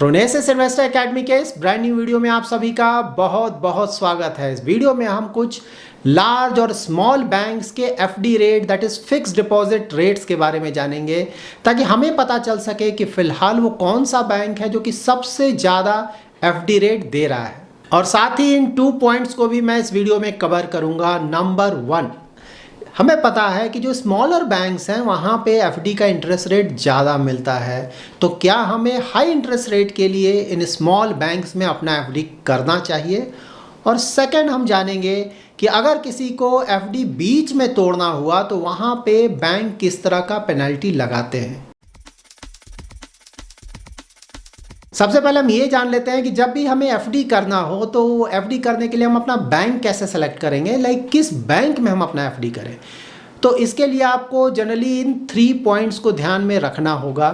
प्रोनेसिस investor academy के इस brand new video में आप सभी का बहुत बहुत स्वागत है। इस वीडियो में हम कुछ लार्ज और स्मॉल बैंक्स के FD rate that is fixed deposit rates के बारे में जानेंगे, ताकि हमें पता चल सके कि फिलहाल वो कौन सा बैंक है जो कि सबसे ज़्यादा एफडी रेट दे रहा है। और साथ ही इन 2 पॉइंट्स को भी मैं इस वीडियो में कवर करूँगा। नंबर 1, हमें पता है कि जो स्मॉलर बैंक्स हैं वहाँ पे एफडी का इंटरेस्ट रेट ज़्यादा मिलता है, तो क्या हमें हाई इंटरेस्ट रेट के लिए इन स्मॉल बैंक्स में अपना एफडी करना चाहिए। और सेकंड, हम जानेंगे कि अगर किसी को एफडी बीच में तोड़ना हुआ तो वहाँ पे बैंक किस तरह का पेनल्टी लगाते हैं। सबसे पहले हम ये जान लेते हैं कि जब भी हमें एफडी करना हो तो एफडी करने के लिए हम अपना बैंक कैसे सेलेक्ट करेंगे, किस बैंक में हम अपना एफडी करें। तो इसके लिए आपको जनरली इन 3 पॉइंट्स को ध्यान में रखना होगा।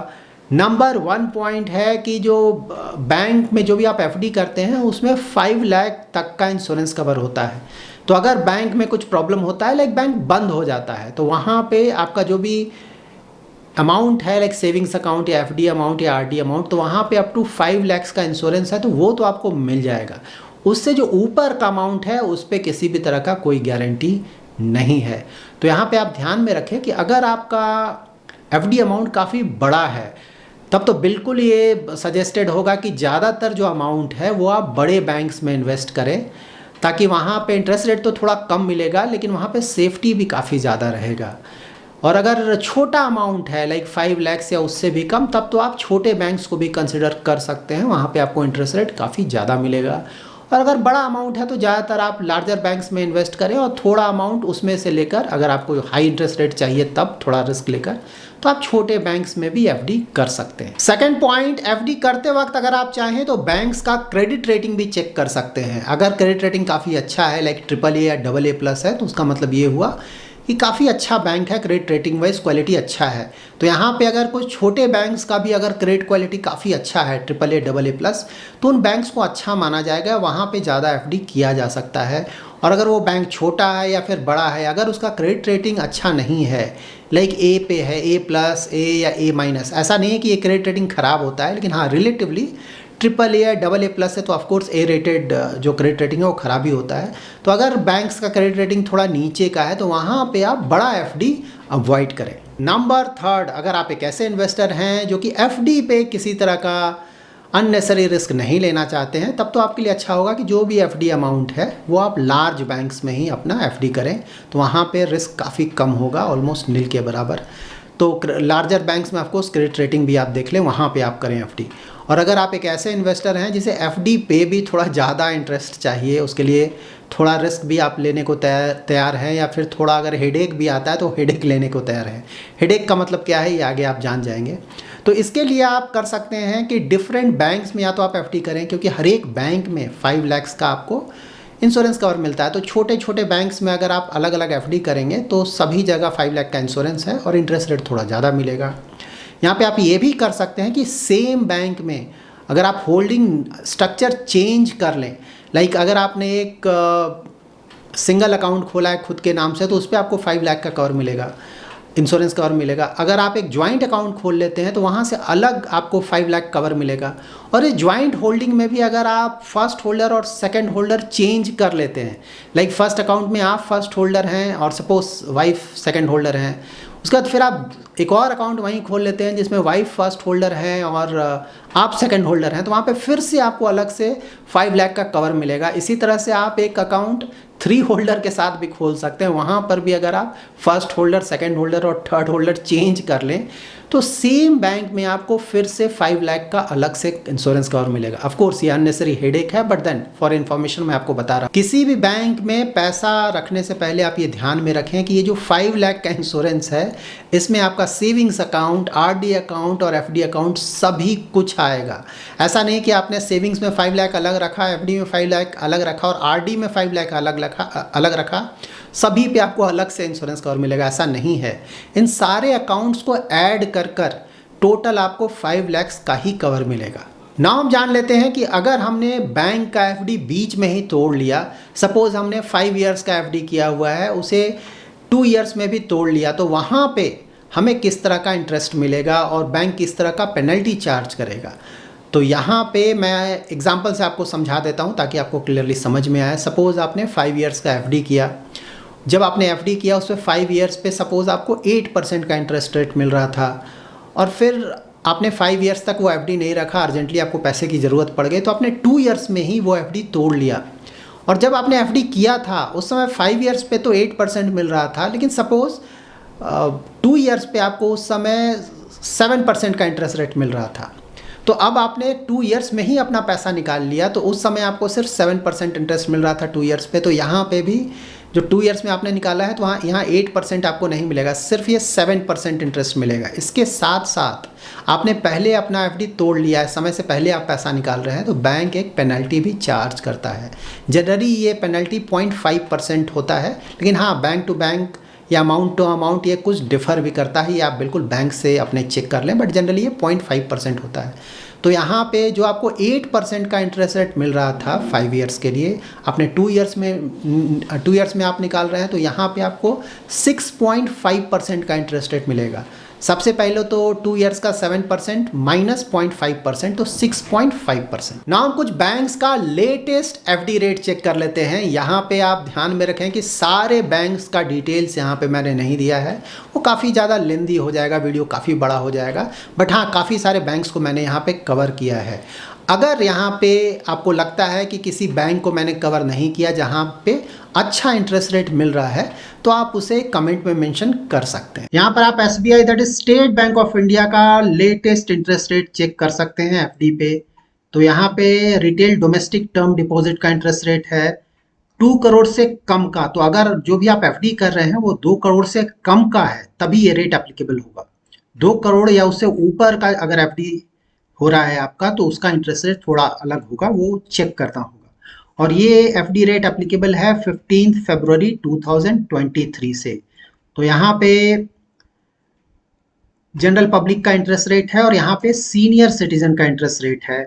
नंबर 1 पॉइंट है कि जो बैंक में जो भी आप एफडी करते हैं उसमें 5 लाख तक का इंश्योरेंस कवर होता है। तो अगर बैंक में कुछ प्रॉब्लम होता है, बैंक बंद हो जाता है, तो वहाँ पे आपका जो भी अमाउंट है सेविंग्स अकाउंट या एफडी अमाउंट या आरडी अमाउंट, तो वहाँ पे अप टू 5 लाख का इंश्योरेंस है, तो वो तो आपको मिल जाएगा। उससे जो ऊपर का अमाउंट है उस पर किसी भी तरह का कोई गारंटी नहीं है। तो यहाँ पे आप ध्यान में रखें कि अगर आपका एफडी अमाउंट काफ़ी बड़ा है तब तो बिल्कुल ये सजेस्टेड होगा कि ज़्यादातर जो अमाउंट है वो आप बड़े बैंक्स में इन्वेस्ट करें, ताकि वहाँ पे इंटरेस्ट रेट तो थोड़ा कम मिलेगा लेकिन वहाँ पे सेफ्टी भी काफ़ी ज़्यादा रहेगा। और अगर छोटा अमाउंट है 5 लाख या उससे भी कम, तब तो आप छोटे बैंक्स को भी कंसिडर कर सकते हैं, वहाँ पे आपको इंटरेस्ट रेट काफ़ी ज़्यादा मिलेगा। और अगर बड़ा अमाउंट है तो ज़्यादातर आप लार्जर बैंक्स में इन्वेस्ट करें, और थोड़ा अमाउंट उसमें से लेकर अगर आपको हाई इंटरेस्ट रेट चाहिए तब थोड़ा रिस्क लेकर तो आप छोटे बैंक्स में भी एफडी कर सकते हैं। सेकंड पॉइंट, एफडी करते वक्त अगर आप चाहें तो बैंक्स का क्रेडिट रेटिंग भी चेक कर सकते हैं। अगर क्रेडिट रेटिंग काफ़ी अच्छा है AAA या AA+ है, तो उसका मतलब ये हुआ कि काफ़ी अच्छा बैंक है, क्रेडिट रेटिंग वाइज क्वालिटी अच्छा है। तो यहाँ पे अगर कुछ छोटे बैंक्स का भी अगर क्रेडिट क्वालिटी काफ़ी अच्छा है AAA AA+, तो उन बैंक्स को अच्छा माना जाएगा, वहाँ पे ज़्यादा एफडी किया जा सकता है। और अगर वो बैंक छोटा है या फिर बड़ा है, अगर उसका क्रेडिट रेटिंग अच्छा नहीं है, A पे है, A+, A या A-, ऐसा नहीं है कि ये क्रेडिट रेटिंग ख़राब होता है, लेकिन हाँ रिलेटिवली AAA या AA+ है तो ऑफकोर्स A रेटेड जो क्रेडिट रेटिंग है वो ख़राब ही होता है। तो अगर बैंक्स का क्रेडिट रेटिंग थोड़ा नीचे का है तो वहाँ पे आप बड़ा एफडी अवॉइड करें। नंबर 3, अगर आप एक ऐसे इन्वेस्टर हैं जो कि एफडी पे किसी तरह का अननेसेसरी रिस्क नहीं लेना चाहते हैं, तब तो आपके लिए अच्छा होगा कि जो भी एफडी अमाउंट है वो आप लार्ज बैंक्स में ही अपना एफडी करें, तो वहाँ पे रिस्क काफ़ी कम होगा, ऑलमोस्ट नील के बराबर। तो लार्जर बैंक्स में ऑफकोर्स क्रेडिट रेटिंग भी आप देख लें, वहाँ पे आप करें एफडी। और अगर आप एक ऐसे इन्वेस्टर हैं जिसे एफडी पे भी थोड़ा ज़्यादा इंटरेस्ट चाहिए, उसके लिए थोड़ा रिस्क भी आप लेने को तैयार हैं, या फिर थोड़ा अगर हेडेक भी आता है तो हेडेक लेने को तैयार हैं। हेडेक का मतलब क्या है ये आगे आप जान जाएंगे। तो इसके लिए आप कर सकते हैं कि डिफरेंट बैंक्स में या तो आप एफडी करें, क्योंकि हर एक बैंक में 5 लाख का आपको इंश्योरेंस कवर मिलता है। तो छोटे छोटे बैंक्स में अगर आप अलग अलग एफडी करेंगे तो सभी जगह 5 लाख का इंश्योरेंस है और इंटरेस्ट रेट थोड़ा ज़्यादा मिलेगा। यहाँ पे आप ये भी कर सकते हैं कि सेम बैंक में अगर आप होल्डिंग स्ट्रक्चर चेंज कर लें, अगर आपने एक सिंगल अकाउंट खोला है खुद के नाम से, तो उस पर आपको 5 लाख का कवर मिलेगा, इंश्योरेंस कवर मिलेगा। अगर आप एक ज्वाइंट अकाउंट खोल लेते हैं तो वहाँ से अलग आपको 5 लाख कवर मिलेगा। और इस ज्वाइंट होल्डिंग में भी अगर आप फर्स्ट होल्डर और सेकंड होल्डर चेंज कर लेते हैं, फर्स्ट अकाउंट में आप फर्स्ट होल्डर हैं और सपोज वाइफ सेकंड होल्डर हैं, उसके बाद फिर आप एक और अकाउंट वहीं खोल लेते हैं जिसमें वाइफ फर्स्ट होल्डर है और आप सेकंड होल्डर हैं, तो वहाँ पे फिर से आपको अलग से 5 लाख का कवर मिलेगा। इसी तरह से आप एक अकाउंट 3 होल्डर के साथ भी खोल सकते हैं, वहाँ पर भी अगर आप फर्स्ट होल्डर, सेकंड होल्डर और थर्ड होल्डर चेंज कर लें तो सेम बैंक में आपको फिर से 5 लाख का अलग से इंश्योरेंस कवर मिलेगा। ऑफ कोर्स ये अननेसेसरी हेडेक है, बट देन फॉर इन्फॉर्मेशन मैं आपको बता रहा हूँ। किसी भी बैंक में पैसा रखने से पहले आप ये ध्यान में रखें कि ये जो 5 लाख का इंश्योरेंस है इसमें आपका सेविंग्स अकाउंट, आरडी अकाउंट और एफडी अकाउंट सभी कुछ आएगा। ऐसा नहीं कि आपने सेविंग्स में 5 लाख अलग रखा, एफडी में 5 लाख अलग रखा और आरडी में 5 लाख अलग रखा, सभी पे आपको अलग से इंश्योरेंस कवर मिलेगा, ऐसा नहीं है। इन सारे अकाउंट्स को ऐड कर टोटल आपको 5 लाख का ही कवर मिलेगा। नाउ हम जान लेते हैं कि अगर हमने बैंक का एफडी बीच में ही तोड़ लिया, सपोज हमने 5 इयर्स का एफडी किया हुआ है, उसे 2 इयर्स में भी तोड़ लिया, तो वहाँ पे हमें किस तरह का इंटरेस्ट मिलेगा और बैंक किस तरह का पेनल्टी चार्ज करेगा। तो यहाँ पे मैं एग्जांपल से आपको समझा देता हूँ ताकि आपको क्लियरली समझ में आए। सपोज़ आपने 5 इयर्स का एफडी किया। जब आपने एफडी किया उस पर 5 इयर्स पे सपोज़ आपको 8% का इंटरेस्ट रेट मिल रहा था, और फिर आपने 5 इयर्स तक वो एफडी नहीं रखा, अर्जेंटली आपको पैसे की ज़रूरत पड़ गई तो आपने 2 इयर्स में ही वो एफडी तोड़ लिया। और जब आपने एफडी किया था उस समय 5 इयर्स पे तो 8% मिल रहा था, लेकिन सपोज़ 2 इयर्स पे आपको उस समय 7% का इंटरेस्ट रेट मिल रहा था। तो अब आपने 2 इयर्स में ही अपना पैसा निकाल लिया, तो उस समय आपको सिर्फ 7% इंटरेस्ट मिल रहा था 2 इयर्स पे। तो यहाँ पे भी जो 2 इयर्स में आपने निकाला है तो वहाँ यहाँ 8% आपको नहीं मिलेगा, सिर्फ ये 7% इंटरेस्ट मिलेगा। इसके साथ साथ आपने पहले अपना एफडी तोड़ लिया है, समय से पहले आप पैसा निकाल रहे हैं, तो बैंक एक पेनल्टी भी चार्ज करता है। जनरली ये पेनल्टी 0.5% होता है, लेकिन हाँ, बैंक टू बैंक या अमाउंट टू अमाउंट ये कुछ डिफ़र भी करता है, ये आप बिल्कुल बैंक से अपने चेक कर लें, बट जनरली ये 0.5% होता है। तो यहाँ पे जो आपको 8% का इंटरेस्ट रेट मिल रहा था 5 इयर्स के लिए, आपने 2 इयर्स में आप निकाल रहे हैं, तो यहाँ पे आपको 6.5% का इंटरेस्ट रेट मिलेगा। सबसे पहले तो 2 इयर्स का 7% माइनस 0.5%, तो 6.5%। नाउ हम कुछ बैंक्स का लेटेस्ट एफडी रेट चेक कर लेते हैं। यहाँ पे आप ध्यान में रखें कि सारे बैंक्स का डिटेल्स यहाँ पे मैंने नहीं दिया है, वो काफ़ी ज़्यादा लेंदी हो जाएगा, वीडियो काफ़ी बड़ा हो जाएगा, बट हाँ, काफ़ी सारे बैंक्स को मैंने यहाँ पे कवर किया है। अगर यहाँ पे आपको लगता है कि किसी बैंक को मैंने कवर नहीं किया जहाँ पे अच्छा इंटरेस्ट रेट मिल रहा है, तो आप उसे कमेंट में मेंशन कर सकते हैं। यहाँ पर आप SBI that is state bank of India का लेटेस्ट इंटरेस्ट रेट चेक कर सकते हैं एफडी पे। तो यहाँ पे रिटेल डोमेस्टिक टर्म डिपॉजिट का इंटरेस्ट रेट है 2 करोड़ से कम का। तो अगर जो भी आप एफडी कर रहे हैं वो 2 करोड़ से कम का है तभी ये रेट एप्लीकेबल होगा। 2 करोड़ या उससे ऊपर का अगर एफडी हो रहा है आपका तो उसका इंटरेस्ट रेट थोड़ा अलग होगा, वो चेक करना होगा। और ये एफडी रेट एप्लीकेबल है 15 फरवरी 2023 से। तो यहाँ पे जनरल पब्लिक का इंटरेस्ट रेट है और यहाँ पे सीनियर सिटीजन का इंटरेस्ट रेट है।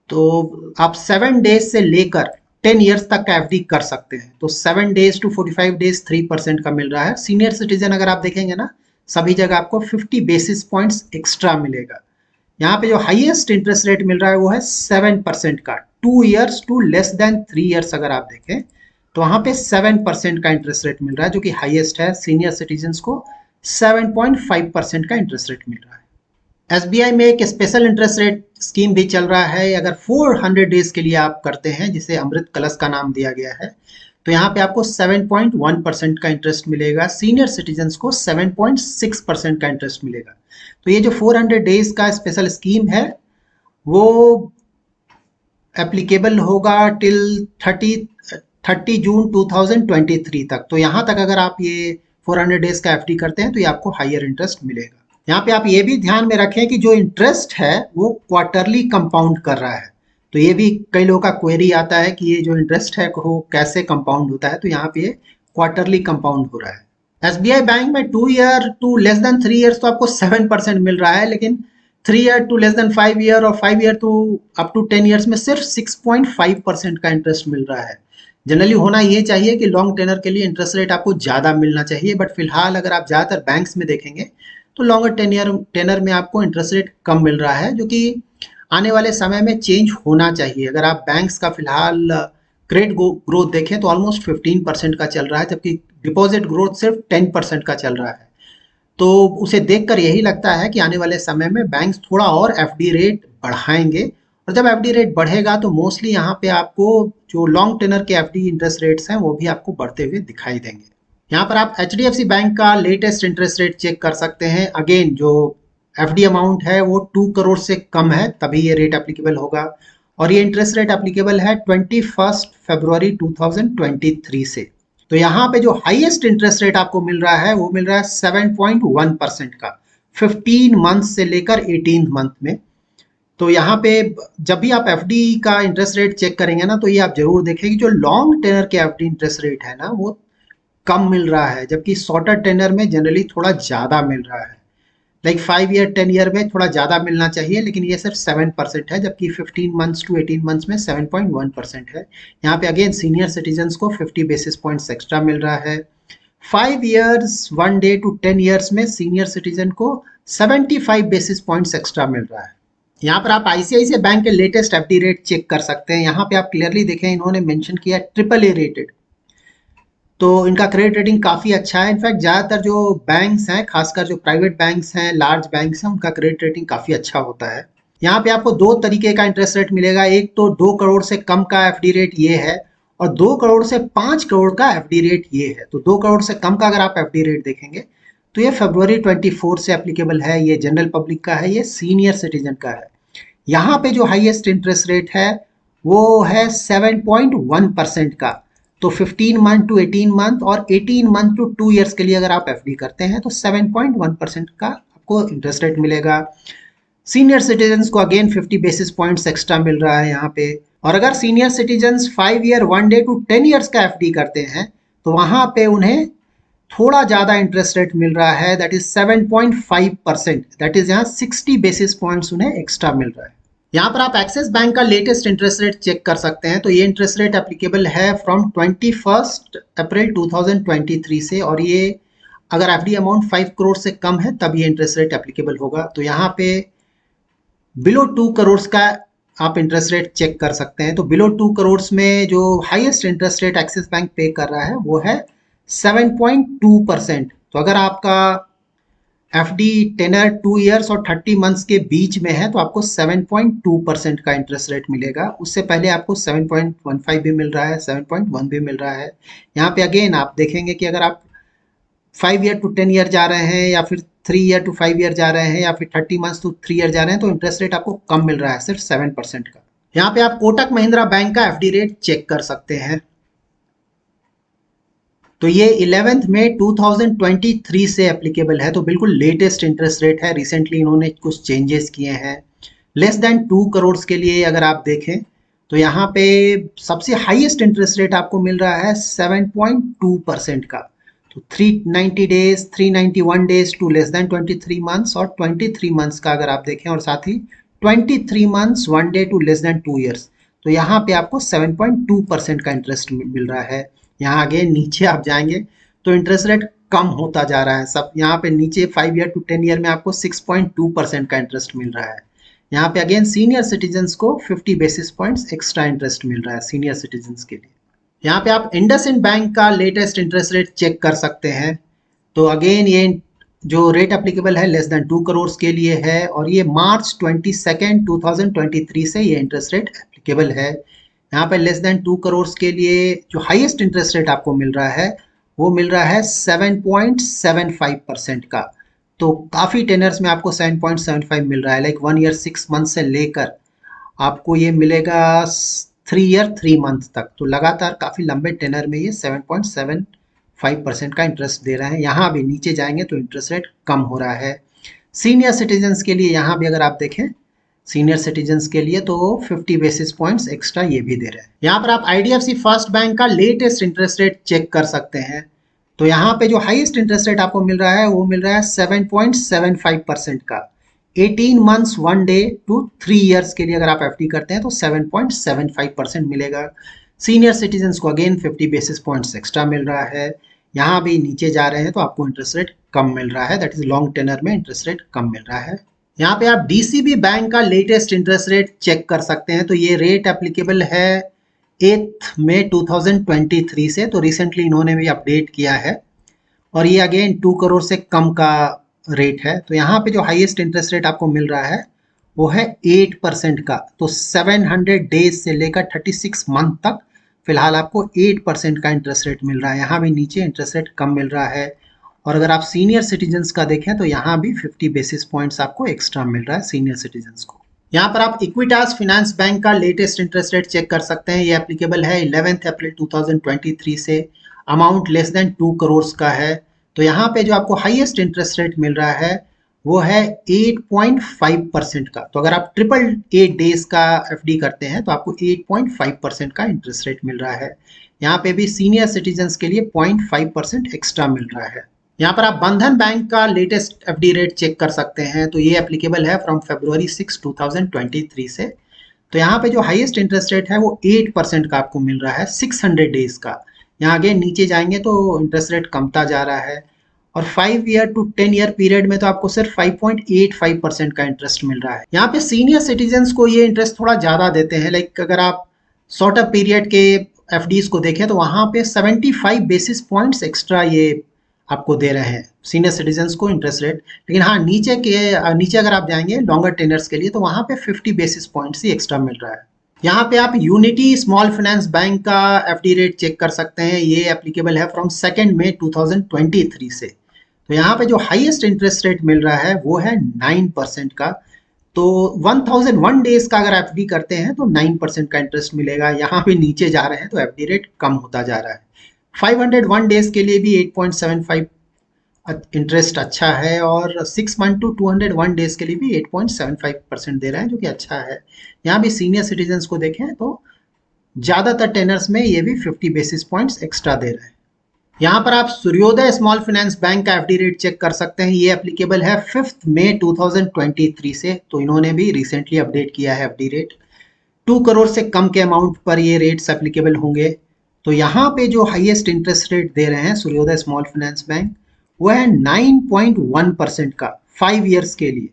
तो आप 7 डेज से लेकर 10 इयर्स तक का एफडी कर सकते हैं। तो 7 डेज टू 45 डेज 3% का मिल रहा है। सीनियर सिटीजन अगर आप देखेंगे ना, सभी जगह आपको 50 बेसिस पॉइंट्स एक्स्ट्रा मिलेगा। यहाँ पे जो हाईएस्ट इंटरेस्ट रेट मिल रहा है वो है 7% का। 2 years to less than 3 years अगर आप देखें तो वहाँ पे 7% का इंटरेस्ट रेट मिल रहा है, जो कि हाईएस्ट है। सीनियर सिटीजन्स को 7.5% का इंटरेस्ट रेट मिल रहा है। एसबीआई में एक स्पेशल इंटरेस्ट रेट स्कीम भी चल रहा है। अगर 400 डेज के लिए आप करते हैं, जिसे अमृत कलश का नाम दिया गया है, तो यहाँ पे आपको 7.1% का इंटरेस्ट मिलेगा। सीनियर सिटीजन्स को 7.6% का इंटरेस्ट मिलेगा। तो ये जो 400 डेज का स्पेशल स्कीम है वो एप्लीकेबल होगा टिल 30 जून 2023 तक। तो यहाँ तक अगर आप ये 400 डेज का एफडी करते हैं तो ये आपको हायर इंटरेस्ट मिलेगा। यहाँ पे आप ये भी ध्यान में रखें कि जो इंटरेस्ट है वो क्वार्टरली कंपाउंड कर रहा है। तो ये भी कई लोगों का क्वेरी आता है कि ये जो इंटरेस्ट है वो कैसे कंपाउंड होता है। तो यहाँ पे क्वार्टरली कंपाउंड हो रहा है। एसबीआई बैंक में 2 year to less than 3 years तो आपको 7% मिल रहा है, लेकिन 3 year to less than 5 year और 5 year to up to 10 years में सिर्फ 6.5% का इंटरेस्ट मिल रहा है। जनरली होना ये चाहिए कि लॉन्ग टेनर के लिए इंटरेस्ट रेट आपको ज़्यादा मिलना चाहिए, बट फिलहाल अगर आप ज़्यादातर बैंक्स में देखेंगे तो लॉन्गर टेनर में आपको इंटरेस्ट रेट कम मिल रहा है, जो कि आने वाले समय में चेंज होना चाहिए। अगर आप बैंक्स का फिलहाल क्रेडिट ग्रोथ देखें तो ऑलमोस्ट 15% का चल रहा है, जबकि डिपॉजिट ग्रोथ सिर्फ 10% का चल रहा है। तो उसे देखकर यही लगता है कि आने वाले समय में बैंक्स थोड़ा और एफडी रेट बढ़ाएंगे, और जब एफडी रेट बढ़ेगा तो मोस्टली यहाँ पे आपको जो लॉन्ग टेनर के एफडी इंटरेस्ट रेट्स हैं वो भी आपको बढ़ते हुए दिखाई देंगे। यहाँ पर आप एचडीएफसी बैंक का लेटेस्ट इंटरेस्ट रेट चेक कर सकते हैं। अगेन जो एफडी अमाउंट है वो 2 करोड़ से कम है तभी ये रेट एप्लीकेबल होगा, और ये इंटरेस्ट रेट एप्लीकेबल है 21 फरवरी 2023 से। तो यहाँ पे जो हाईएस्ट इंटरेस्ट रेट आपको मिल रहा है वो मिल रहा है 7.1% का 15 मंथ से लेकर 18 मंथ में। तो यहाँ पे जब भी आप एफडी का इंटरेस्ट रेट चेक करेंगे ना, तो ये आप जरूर देखें कि जो लॉन्ग टेनर के एफडी इंटरेस्ट रेट है ना वो कम मिल रहा है, जबकि शॉर्टर टेनर में जनरली थोड़ा ज़्यादा मिल रहा है। लाइक 5 ईयर 10 ईयर में थोड़ा ज़्यादा मिलना चाहिए, लेकिन ये सिर्फ 7% है, जबकि 15 मंथ्स टू 18 मंथ्स में 7.1% है। यहाँ पे अगेन सीनियर सिटीजन्स को 50 बेसिस पॉइंट्स एक्स्ट्रा मिल रहा है। 5 ईयर्स 1 डे टू 10 ईयर्स में सीनियर सिटीजन को 75 बेसिस पॉइंट्स एक्स्ट्रा मिल रहा है। यहाँ पर आप आईसीआईसीआई बैंक के लेटेस्ट एफडी रेट चेक कर सकते हैं। यहाँ पे आप क्लियरली देखें, इन्होंने मेंशन किया AAA रेटेड, तो इनका क्रेडिट रेटिंग काफ़ी अच्छा है। इनफैक्ट ज़्यादातर जो बैंक्स हैं, खासकर जो प्राइवेट बैंक्स हैं, लार्ज बैंक्स हैं, उनका क्रेडिट रेटिंग काफ़ी अच्छा होता है। यहाँ पे आपको दो तरीके का इंटरेस्ट रेट मिलेगा। एक तो 2 करोड़ से कम का एफडी रेट ये है, और 2 करोड़ से 5 करोड़ का एफडी रेट ये है। तो 2 करोड़ से कम का अगर आप एफडी रेट देखेंगे तो ये फरवरी 24 से एप्लीकेबल है, ये जनरल पब्लिक का है, ये सीनियर सिटीजन का है। यहाँ पे जो हाईएस्ट इंटरेस्ट रेट है वो है 7.1% का। तो 15 मंथ टू 18 मंथ और 18 मंथ टू 2 ईयर्स के लिए अगर आप एफडी करते हैं तो 7.1% का आपको इंटरेस्ट रेट मिलेगा। सीनियर सिटीजन्स को अगेन 50 बेसिस पॉइंट्स एक्स्ट्रा मिल रहा है यहाँ पे। और अगर senior citizens 5 year 1 day to 10 years का एफडी करते हैं तो वहां पे उन्हें थोड़ा ज्यादा इंटरेस्ट रेट मिल रहा है, दैट इज 7.5%, दैट इज यहाँ 60 बेसिस पॉइंट्स उन्हें एक्स्ट्रा मिल रहा है। यहाँ पर आप एक्सिस बैंक का लेटेस्ट इंटरेस्ट रेट चेक कर सकते हैं। तो ये इंटरेस्ट रेट एप्लीकेबल है फ्रॉम 21 अप्रैल 2023 से, और ये अगर एफडी अमाउंट 5 करोड़ से कम है तब ये इंटरेस्ट रेट एप्लीकेबल होगा। तो यहाँ पे बिलो 2 करोड़ का आप इंटरेस्ट रेट चेक कर सकते हैं। तो बिलो 2 करोड़ में जो highest interest rate axis bank पे कर रहा है वो है 7.2%। तो अगर आपका एफडी टेनर 2 ईयर्स और 30 मंथ्स के बीच में है तो आपको 7.2% का इंटरेस्ट रेट मिलेगा। उससे पहले आपको 7.15 भी मिल रहा है, 7.1 भी मिल रहा है। यहाँ पे अगेन आप देखेंगे कि अगर आप 5 ईयर टू 10 ईयर जा रहे हैं, या फिर 3 ईयर टू 5 ईयर जा रहे हैं, या फिर 30 मंथ्स टू 3 ईयर जा रहे हैं, तो इंटरेस्ट रेट आपको कम मिल रहा है, सिर्फ 7% का। यहाँ पे आप कोटक महिंद्रा बैंक का एफडी रेट चेक कर सकते हैं। तो ये 11 मई 2023 से एप्लीकेबल है, तो बिल्कुल लेटेस्ट इंटरेस्ट रेट है। रिसेंटली इन्होंने कुछ चेंजेस किए हैं। लेस देन 2 करोड़ के लिए अगर आप देखें तो यहाँ पे सबसे हाईएस्ट इंटरेस्ट रेट आपको मिल रहा है 7.2% का। तो 390 days, 391 days to less than 23 months, और 23 मंथ्स का अगर आप देखें, और साथ ही 23 months 1 day to less than 2 years, तो यहाँ पे आपको 7.2% का इंटरेस्ट मिल रहा है। यहाँ आगे नीचे आप जाएंगे तो इंटरेस्ट रेट कम होता जा रहा है सब। यहाँ पे नीचे 5 ईयर टू 10 ईयर में आपको 6.2% का इंटरेस्ट मिल रहा है। यहाँ पे अगेन सीनियर सिटीजन्स को 50 बेसिस पॉइंट्स एक्स्ट्रा इंटरेस्ट मिल रहा है सीनियर सिटीजन्स के लिए। यहाँ पे आप इंडसइंड बैंक का लेटेस्ट इंटरेस्ट रेट चेक कर सकते हैं। तो अगेन ये जो रेट एप्लीकेबल है लेस देन 2 करोड़ के लिए है, और ये मार्च 22, 2023 से ये इंटरेस्ट रेट एप्लीकेबल है। यहाँ पे लेस देन 2 करोड़ के लिए जो हाईएस्ट इंटरेस्ट रेट आपको मिल रहा है वो मिल रहा है 7.75% का। तो काफ़ी टेनर्स में आपको 7.75 मिल रहा है, लाइक 1 ईयर 6 मंथ से लेकर आपको ये मिलेगा 3 ईयर 3 मंथ तक। तो लगातार काफ़ी लंबे टेनर में ये 7.75% का इंटरेस्ट दे रहे हैं। यहाँ भी नीचे जाएंगे तो इंटरेस्ट रेट कम हो रहा है। सीनियर सिटीजन्स के लिए यहाँ भी अगर आप देखें, सीनियर सिटीजन्स के लिए तो 50 बेसिस पॉइंट्स एक्स्ट्रा ये भी दे रहे हैं। यहाँ पर आप आईडीएफसी फर्स्ट बैंक का लेटेस्ट इंटरेस्ट रेट चेक कर सकते हैं। तो यहाँ पे जो हाईएस्ट इंटरेस्ट रेट आपको मिल रहा है वो मिल रहा है 7.75% का। 18 मंथ्स 1 डे टू 3 ईयर्स के लिए अगर आप एफडी करते हैं तो 7.75% मिलेगा। सीनियर सिटीजन्स को अगेन 50 बेसिस पॉइंट्स एक्स्ट्रा मिल रहा है। यहाँ भी नीचे जा रहे हैं तो आपको इंटरेस्ट रेट कम मिल रहा है, दैट इज लॉन्ग टेनर में इंटरेस्ट रेट कम मिल रहा है। यहाँ पे आप डीसीबी बैंक का लेटेस्ट इंटरेस्ट रेट चेक कर सकते हैं। तो ये रेट एप्लीकेबल है 8 मई 2023 से, तो रिसेंटली इन्होंने भी अपडेट किया है, और ये अगेन 2 करोड़ से कम का रेट है। तो यहाँ पे जो हाईएस्ट इंटरेस्ट रेट आपको मिल रहा है वो है 8% का। तो 700 डेज से लेकर 36 मंथ तक फिलहाल आपको 8% का इंटरेस्ट रेट मिल रहा है। यहाँ भी नीचे इंटरेस्ट रेट कम मिल रहा है। और अगर आप सीनियर सिटीजन्स का देखें तो यहाँ भी 50 बेसिस पॉइंट्स आपको एक्स्ट्रा मिल रहा है सीनियर सिटीजन्स को। यहाँ पर आप इक्विटास फाइनेंस बैंक का लेटेस्ट इंटरेस्ट रेट चेक कर सकते हैं। ये एप्लीकेबल है 11 अप्रैल 2023 से, अमाउंट लेस देन 2 करोड़ का है। तो यहाँ पे जो आपको हाईएस्ट इंटरेस्ट रेट मिल रहा है वो है 8.5% का। तो अगर आप 888 डेज का एफडी करते हैं तो आपको 8.5% का इंटरेस्ट रेट मिल रहा है। यहाँ पे भी सीनियर सिटीजन्स के लिए 0.5% एक्स्ट्रा मिल रहा है। यहाँ पर आप बंधन बैंक का लेटेस्ट एफडी रेट चेक कर सकते हैं। तो ये एप्लीकेबल है फ्रॉम फरवरी 6, 2023 से। तो यहाँ पे जो हाईएस्ट इंटरेस्ट रेट है वो 8% का आपको मिल रहा है 600 डेज का। यहाँ आगे नीचे जाएंगे तो इंटरेस्ट रेट कमता जा रहा है। और 5 ईयर टू 10 ईयर पीरियड में तो आपको सिर्फ 5.85% का इंटरेस्ट मिल रहा है। यहाँ पे सीनियर सिटीजन्स को ये इंटरेस्ट थोड़ा ज़्यादा देते हैं। लाइक अगर आप शॉर्टर पीरियड के एफडीज को देखें तो वहाँ पे 75 बेसिस पॉइंट्स एक्स्ट्रा ये आपको दे रहे हैं सीनियर सिटीजन्स को इंटरेस्ट रेट। लेकिन हाँ, नीचे अगर आप जाएंगे लॉन्गर टेनर्स के लिए तो वहाँ पे 50 बेसिस पॉइंट्स ही एक्स्ट्रा मिल रहा है। यहाँ पे आप यूनिटी स्मॉल फाइनेंस बैंक का एफडी रेट चेक कर सकते हैं। ये एप्लीकेबल है फ्रॉम 2 मई 2023 से। तो यहाँ पे जो हाईएस्ट इंटरेस्ट रेट मिल रहा है वो है 9% का। तो 1001 डेज का अगर एफडी करते हैं तो 9% का इंटरेस्ट मिलेगा। यहाँ पे नीचे जा रहे हैं तो एफडी रेट कम होता जा रहा है। 501 डेज के लिए भी 8.75 इंटरेस्ट अच्छा है, और 6 मंथ टू 201 डेज के लिए भी 8.75% दे रहे हैं, जो कि अच्छा है। यहाँ भी सीनियर सिटीजन्स को देखें तो ज़्यादातर टेनर्स में ये भी 50 बेसिस पॉइंट्स एक्स्ट्रा दे रहे हैं। यहाँ पर आप सूर्योदय स्मॉल फाइनेंस बैंक का एफडी रेट चेक कर सकते हैं। ये एप्लीकेबल है 5 मई 2023 से। तो इन्होंने भी रिसेंटली अपडेट किया है एफडी रेट। 2 करोड़ से कम के अमाउंट पर ये रेट्स एप्लीकेबल होंगे। तो यहाँ पे जो हाईएस्ट इंटरेस्ट रेट दे रहे हैं सूर्योदय स्मॉल फाइनेंस बैंक, वो है 9.1% का 5 ईयर्स के लिए,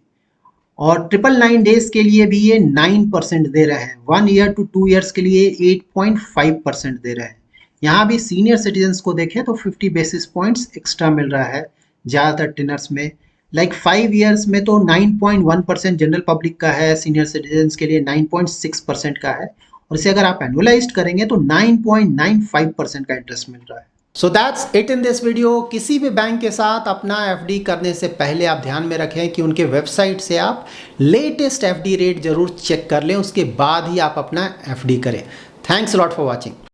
और 999 डेज के लिए भी ये 9% दे रहे हैं। 1 ईयर टू 2 ईयर्स के लिए 8.5% दे रहे हैं। यहाँ भी सीनियर सिटीजन्स को देखें तो 50 बेसिस पॉइंट्स एक्स्ट्रा मिल रहा है ज़्यादातर टेनर्स में। लाइक 5 ईयर्स में तो 9.1% जनरल पब्लिक का है, सीनियर सिटीजन्स के लिए 9.6% का है, और इसे अगर आप एनुअलाइज्ड करेंगे तो 9.95% का इंटरेस्ट मिल रहा है। So that's it in this video. किसी भी बैंक के साथ अपना एफडी करने से पहले आप ध्यान में रखें कि उनके वेबसाइट से आप लेटेस्ट एफडी रेट जरूर चेक कर लें, उसके बाद ही आप अपना एफडी करें। Thanks lot for watching.